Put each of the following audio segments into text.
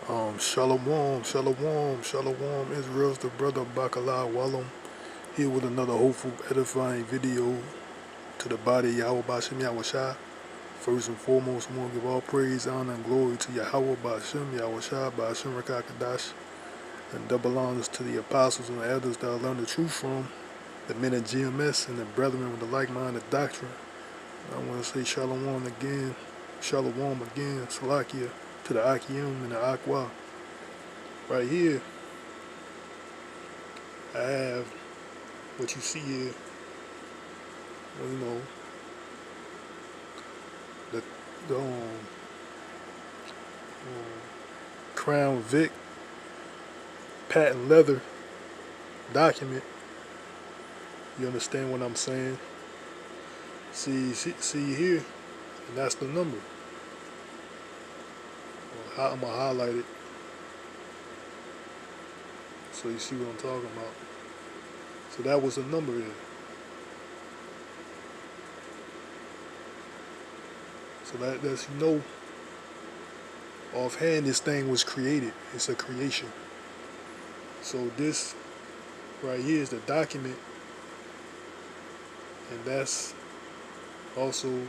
Shalom, shalom, shalom. Israel's the brother Bakalah Wallam here with another hopeful, edifying video to the body of YAHAWAHSHI YAHAWAHSHI. First and foremost, I want to give all praise, honor, and glory to YAHAWAH Ba'ashem YAHAWAHSHI Ba'ashem Rakakadash, and double honors to the apostles and the elders that I learned the truth from, the men of GMS and the brethren with the like-minded doctrine. I want to say shalom again, Salakia, to the Akim and the Akwa. Right here, I have what you see here, you know, the CrownVic patent leather document. You understand what I'm saying? See here, and that's the number. I'm gonna highlight it so you see what I'm talking about. So that was the number here. So that's, you know, offhand this thing was created. It's a creation. So this right here is the document, and that's also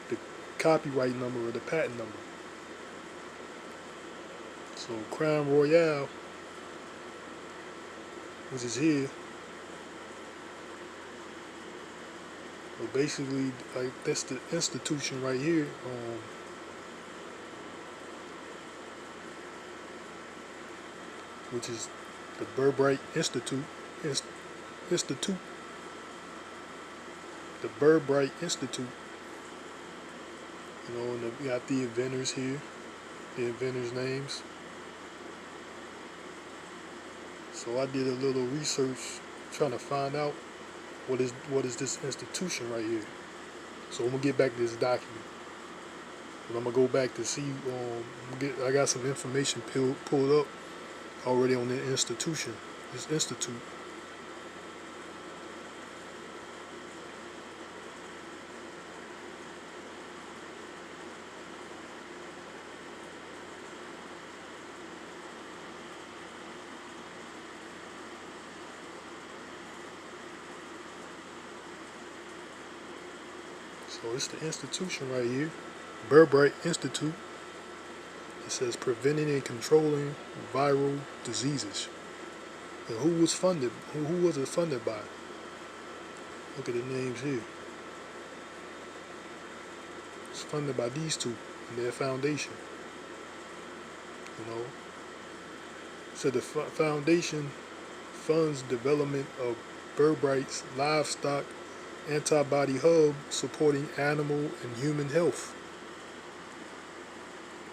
the copyright number or the patent number. So Crown Royale, which is here, well, basically, like, that's the institution right here. Which is the Burbright Institute. The Burbright Institute. You know, and we got the inventors here, the inventors' names. So I did a little research trying to find out what is this institution right here. So I'm gonna get back to this document, and I'm gonna go back to see. I got some information pulled up already on the institution, this institute. So it's the institution right here, Burbright Institute. It says preventing and controlling viral diseases. And who was funded? Who was it funded by? Look at the names here. It's funded by these two and their foundation. You know, so the foundation funds development of Burbright's livestock antibody hub supporting animal and human health.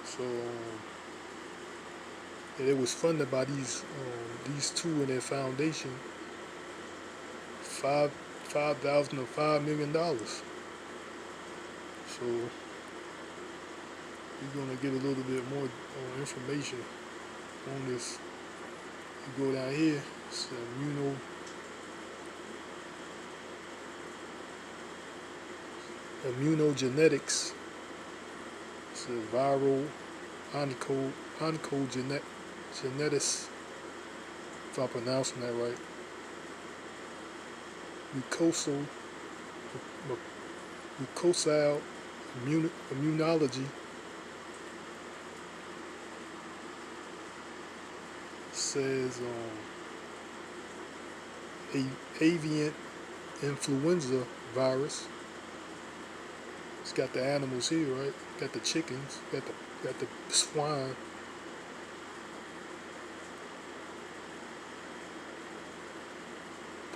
So and it was funded by these two and their foundation, $5,000 to $5 million. So you're gonna get a little bit more information on this. You go down here, it's immunogenetics. It's a viral oncogenetics, if I'm pronouncing that right. Mucosal immunology. Says avian influenza virus. It's got the animals here, right? Got the chickens, got the swine.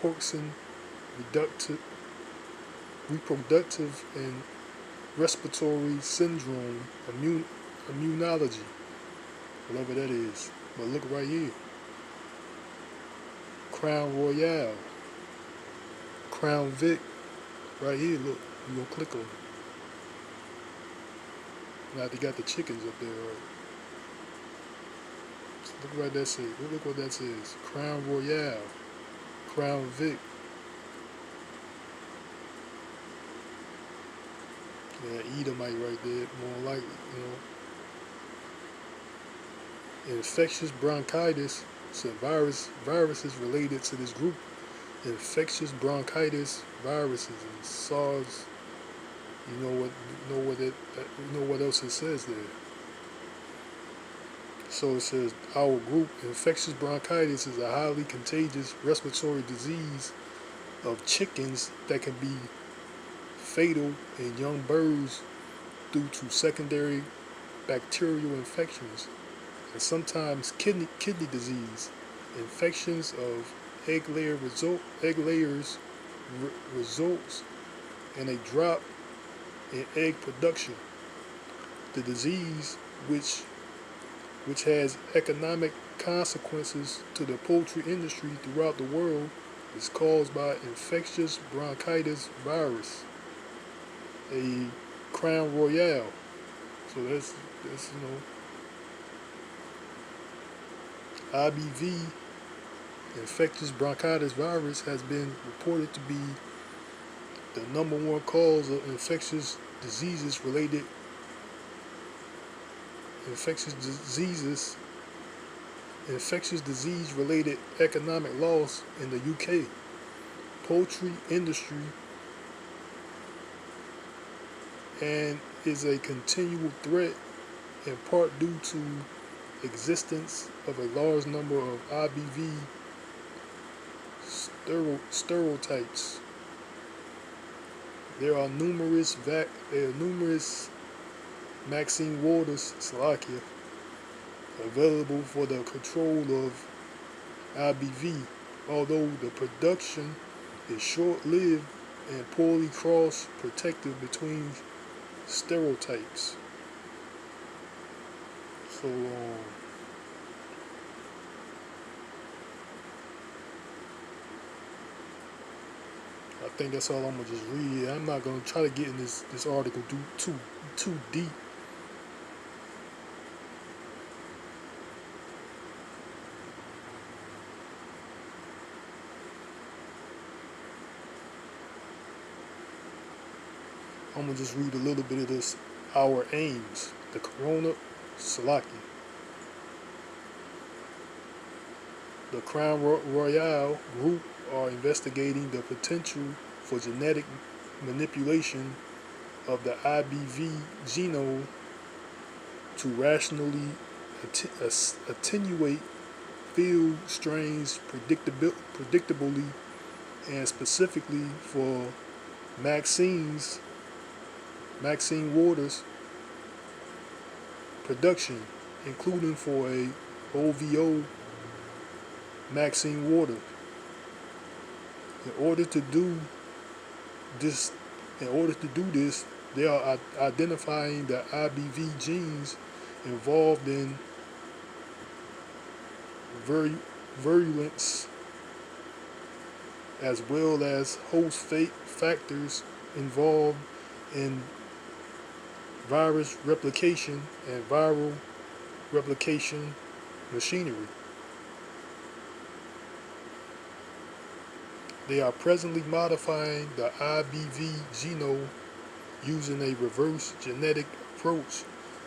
Porcine reproductive and respiratory syndrome immunology, whatever that is. But look right here, Crown Royale, CrownVic, right here. Look, you gonna click on it. Now they got the chickens up there, right? So look right there. Look what that says. Crown Royale, CrownVic. Yeah, Edomite right there, more likely, you know. Infectious bronchitis, so viruses related to this group. Infectious bronchitis viruses and SARS. You know what else it says there. So it says our group, infectious bronchitis, is a highly contagious respiratory disease of chickens that can be fatal in young birds due to secondary bacterial infections and sometimes kidney disease. Infections of egg layers results in a drop in egg production. The disease, which has economic consequences to the poultry industry throughout the world, is caused by infectious bronchitis virus, a Crown Royale. So that's IBV, infectious bronchitis virus, has been reported to be the number one cause of infectious disease related economic loss in the UK poultry industry, and is a continual threat in part due to existence of a large number of IBV stereotypes. There are numerous vaccine waters, Slovakia, available for the control of IBV, although the production is short-lived and poorly cross-protected between stereotypes. So, I think that's all I'm gonna just read. I'm not gonna try to get in this article too deep. I'm gonna just read a little bit of this. Our aims, the Corona Slovakia. The Crown Royale group are investigating the potential for genetic manipulation of the IBV genome to rationally attenuate field strains predictably and specifically for Maxine Waters production, including for a OVO Maxine Water. In order to do this, they are identifying the IBV genes involved in virulence, as well as host factors involved in virus replication and viral replication machinery. They are presently modifying the IBV genome using a reverse genetic approach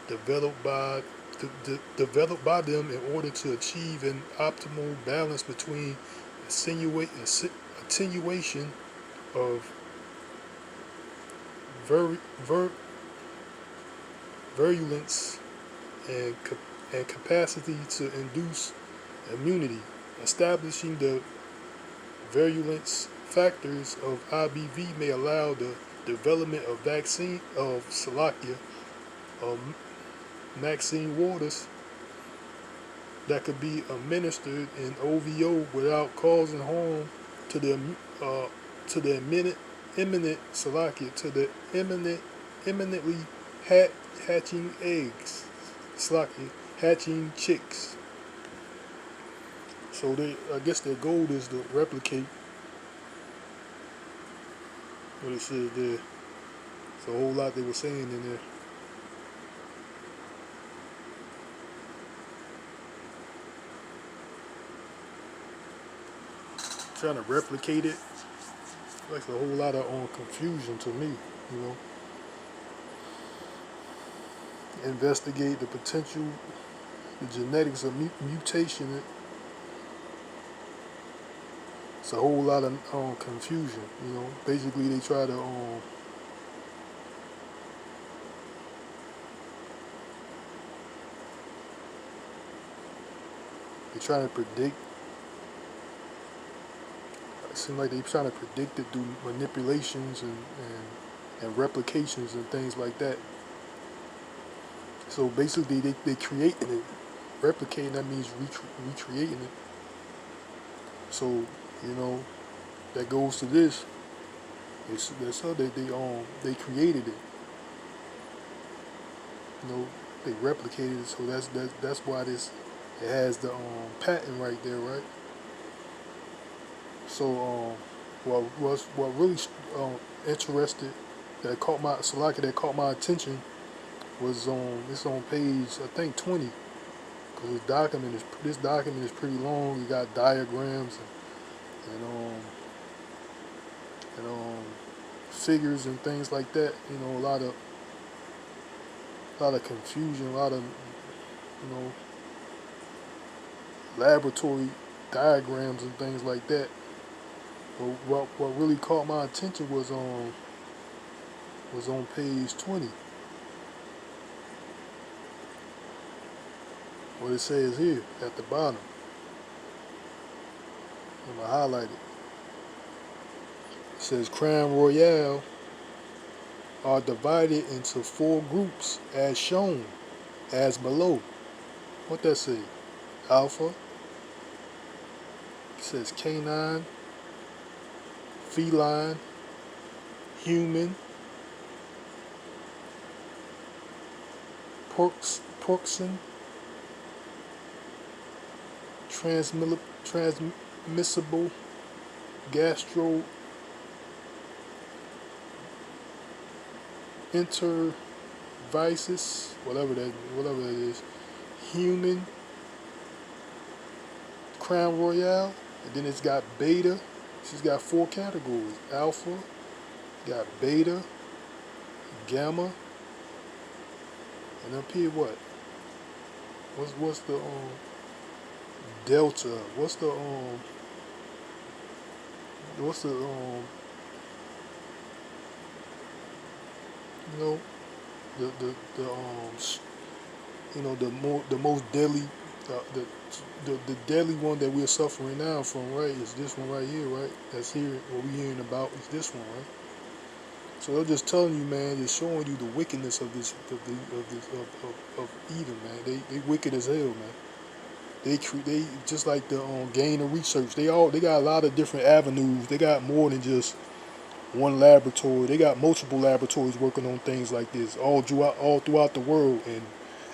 developed by them in order to achieve an optimal balance between attenuation of virulence and capacity to induce immunity. Establishing the virulence factors of IBV may allow the development of vaccine of Slovakia, Maxine Waters, that could be administered in OVO without causing harm to the imminently hatching eggs, hatching chicks. So I guess their goal is to replicate what it says there. It's a whole lot they were saying in there. Trying to replicate it. Like a whole lot of confusion to me, Investigate the potential. the genetics of mutation. It's a whole lot of confusion. You know, basically they try to predict. It seems like they're trying to predict it through manipulations and replications and things like that. So basically they creating it. Replicating, that means recreating it. So, you know, that goes to this. That's how they created it. You know, they replicated it. So that's why it has the patent right there, right? So what really interested that caught my attention was it's on page, I think, 20, because this document is pretty long. You got diagrams and figures and things like that. You know, a lot of confusion, a lot of laboratory diagrams and things like that. But what really caught my attention was on page 20. What it says here at the bottom. I'm gonna highlight it. It says Crown Royale are divided into 4 groups as shown, as below. What that say? Alpha. It says canine, feline, human, porcine, transmissible, gastro, intervisus, whatever that is, human, Crown Royale, and then it's got beta. She's got 4 categories: alpha, got beta, gamma, and up here what? What's the delta? What's the you know, the most deadly, the deadly one that we're suffering now from, right, is this one right here, right? That's here. What we're hearing about is this one, right? So they're just telling you, man, just showing you the wickedness of Eden, man. They wicked as hell, man. They just like the gain of research. They got a lot of different avenues. They got more than just one laboratory. They got multiple laboratories working on things like this all throughout the world,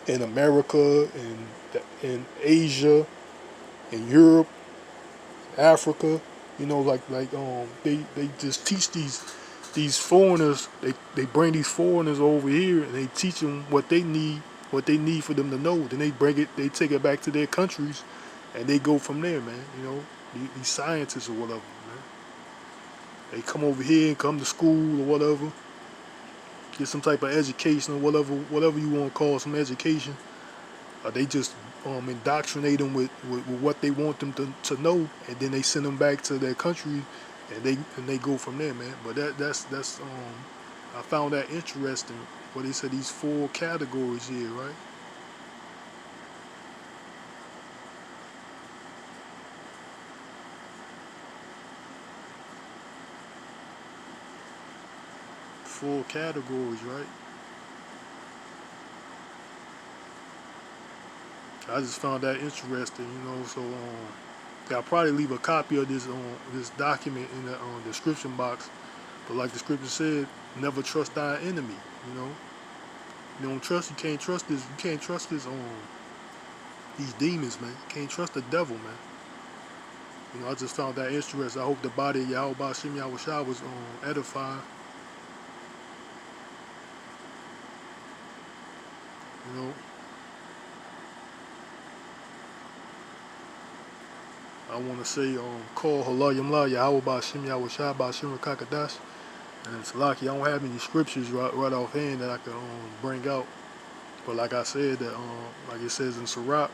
in America, in Asia, in Europe, Africa. You know, they just teach these foreigners. They bring these foreigners over here and they teach them what they need for them to know. Then they take it back to their countries, and they go from there, man. You know, these scientists or whatever, man. They come over here and come to school or whatever, get some type of education or whatever you want to call some education. They just indoctrinate them with what they want them to know, and then they send them back to their country, and they go from there, man. But that's I found that interesting. What they said, these 4 categories here, right? Four categories, right? I just found that interesting, you know. So I'll probably leave a copy of this document in the description box. But like the scripture said, never trust thy enemy. You know, you can't trust this. You can't trust this these demons, man. You can't trust the devil, man. You know, I just found that interesting. I hope the body of YAHAWAHSHI was edified. You know, I want to say, call Halayimla YAHAWAHSHI Bashim Kakadash. And it's lucky I don't have any scriptures right offhand that I can bring out. But like I said, that like it says in Sirach,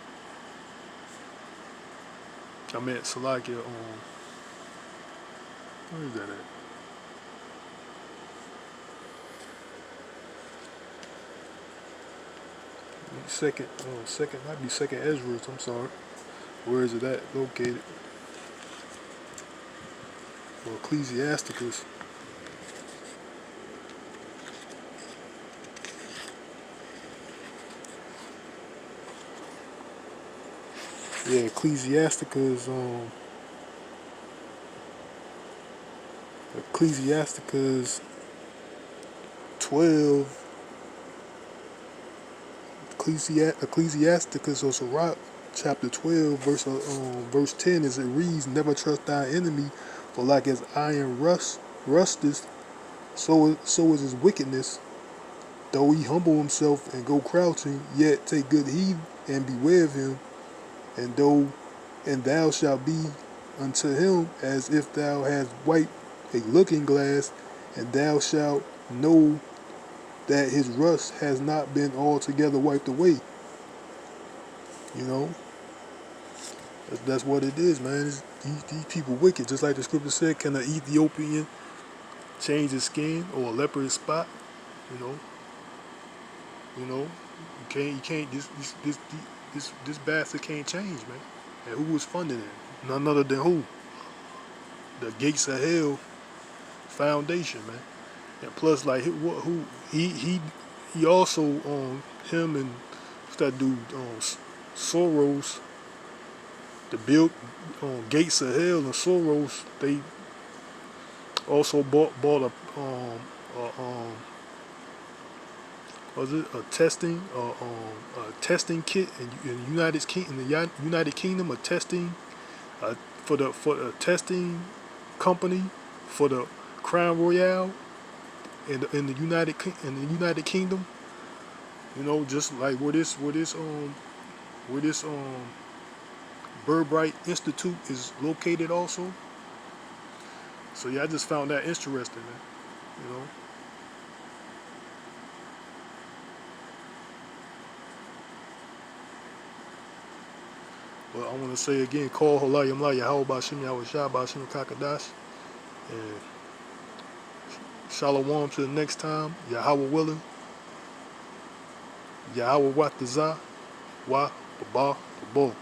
I meant Salakia, where is that at? Second, might be second Ezra, I'm sorry. Where is it at, located? Or Ecclesiasticus. Yeah, Ecclesiasticus, Ecclesiasticus 12, Ecclesiasticus or Sirach, chapter 12, verse 10, as it reads, "Never trust thy enemy, for like as iron rusteth, so is his wickedness. Though he humble himself and go crouching, yet take good heed and beware of him. And thou shalt be unto him as if thou hast wiped a looking glass, and thou shalt know that his rust has not been altogether wiped away." You know, that's what it is, man. These people wicked, just like the scripture said. Can an Ethiopian change his skin, or a leopard his spot? You know, you can't. This bastard can't change, man. And who was funding it? None other than who? The Gates of Hell Foundation, man. And plus, like, he also him and what's that dude Soros, the build Gates of Hell and Soros. They also bought a was it a testing kit in the United Kingdom, a testing for the testing company for the Crown Royale in the United Kingdom. You know, just like where this Burbright Institute is located also. So yeah, I just found that interesting, man. You know. But I want to say again, call Halayim La YAHAWAHSHI YAHAWAHSHI Kakadash, and Shalom to the next time. Yahweh willing. Yahweh Watazah. Wa Baba Babo.